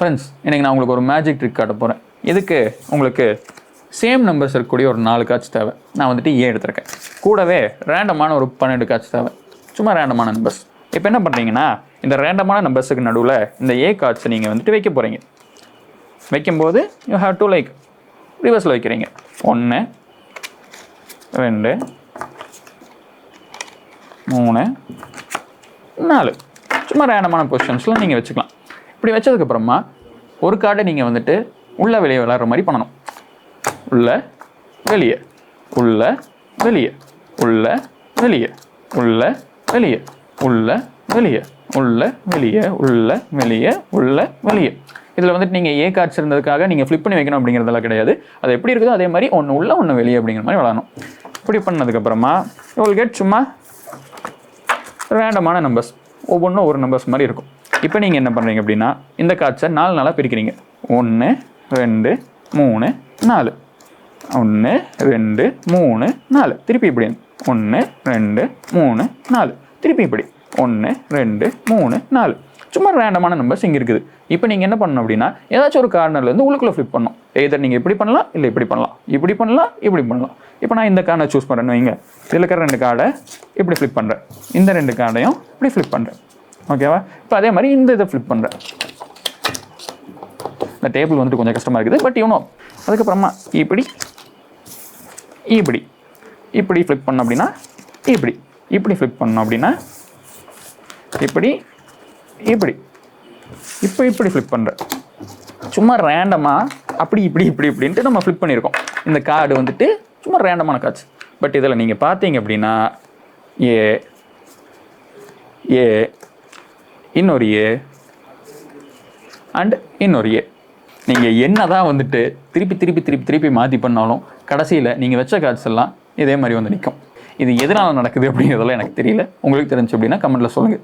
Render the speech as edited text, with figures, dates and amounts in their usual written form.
Friends இன்றைக்கி நான் உங்களுக்கு ஒரு மேஜிக் ட்ரிக் காட்ட போகிறேன். இதுக்கு உங்களுக்கு சேம் நம்பர்ஸ் இருக்கக்கூடிய ஒரு 4 கார்ட்ஸ் தேவை. நான் வந்துட்டு ஏ எடுத்திருக்கேன். கூடவே ரேண்டமான ஒரு 12 கார்ட்ஸ் தேவை. சும்மா ரேண்டமான நம்பர்ஸ். இப்போ என்ன பண்ணுறீங்கன்னா, இந்த ரேண்டமான நம்பர்ஸுக்கு நடுவில் இந்த ஏ கார்ட்ஸை நீங்கள் வந்துட்டு வைக்க போகிறீங்க. வைக்கும்போது யூ ஹேவ் டு லைக் ரிவர்ஸில் வைக்கிறீங்க. 1 2 3 4 சும்மா ரேண்டமான பொசிஷன்ஸில் நீங்கள் வச்சுக்கலாம். இப்படி வச்சதுக்கப்புறமா ஒரு கார்டை நீங்கள் வந்துட்டு உள்ள வெளியே விளாட்ற மாதிரி பண்ணணும். உள்ள வெளியே உள்ள வெளியே உள்ள வெளியே உள்ள வெளியே உள்ள வெளியே உள்ள வெளியே உள்ள வெளியே உள்ள வெளியே. இதில் வந்துட்டு நீங்கள் ஏ கார்ட்ஸ் இருந்ததுக்காக நீங்கள் ஃப்ளிப் பண்ணி வைக்கணும் அப்படிங்கிறதெல்லாம் கிடையாது. அது எப்படி இருக்குதோ அதே மாதிரி ஒன்று உள்ள ஒன்று வெளியே அப்படிங்கிற மாதிரி விளாடணும். இப்படி பண்ணதுக்கப்புறமா யூ கெட் சும்மா ரேண்டமான நம்பர்ஸ், ஒவ்வொன்றும் ஒரு நம்பர்ஸ் மாதிரி இருக்கும். இப்போ நீங்கள் என்ன பண்ணுறீங்க அப்படின்னா, இந்த கார்ட்ஸை 4 நாளாக பிரிக்கிறீங்க. 1 2 3 4 1 2 3 4 திருப்பி இப்படி 1 2 3 4 திருப்பி இப்படி 1 2 3 4 சும்மா ரேண்டமான நம்பர்ஸ் இங்கே இருக்குது. இப்போ நீங்கள் என்ன பண்ணணும் அப்படின்னா, ஏதாச்சும் ஒரு கார்னர்லேருந்து உள்ளுக்குள்ளே ஃப்ளிப் பண்ணணும். எதர் நீங்கள் இப்படி பண்ணலாம், இல்லை இப்படி பண்ணலாம், இப்படி பண்ணலாம், இப்படி பண்ணலாம். இப்போ நான் இந்த கார்டை சூஸ் பண்ணுறேன்னு வைங்க. இதில் இருக்கிற 2 கார்டை இப்படி ஃப்ளிப் பண்ணுறேன். இந்த 2 கார்டையும் இப்படி ஃப்ளிப் பண்ணுறேன். ஓகேவா? இப்போ அதே மாதிரி இந்த இதை ஃப்ளிப் பண்ணுறேன். இந்த டேபிள் வந்துட்டு கொஞ்சம் கஷ்டமாக இருக்குது, பட் யூனோ. அதுக்கப்புறமா இப்படி இப்படி இப்படி ஃப்ளிப் பண்ணோம் அப்படின்னா இப்படி இப்படி ஃப்ளிப் பண்ணோம் அப்படின்னா இப்படி இப்படி இப்போ இப்படி ஃப்ளிப் பண்ணுறேன். சும்மா ரேண்டமாக அப்படி இப்படி இப்படி இப்படின்ட்டு நம்ம ஃப்ளிப் பண்ணியிருக்கோம். இந்த கார்டு வந்துட்டு சும்மா ரேண்டமான கார்ட்ஸ். பட் இதில் நீங்கள் பார்த்தீங்க அப்படின்னா ஏ ஏ இன்னொரு ஏ அண்ட் இன்னொரு ஏ. நீங்கள் என்ன தான் வந்துட்டு திருப்பி திருப்பி திருப்பி திருப்பி மாற்றி பண்ணாலும் கடைசியில் நீங்கள் வச்ச கார்ட்ஸ் எல்லாம் இதே மாதிரி வந்து நிற்கும். இது எதனால் நடக்குது அப்படிங்கிறதெல்லாம் எனக்கு தெரியல. உங்களுக்கு தெரிஞ்சு அப்படின்னா கமெண்ட்டில் சொல்லுங்கள்.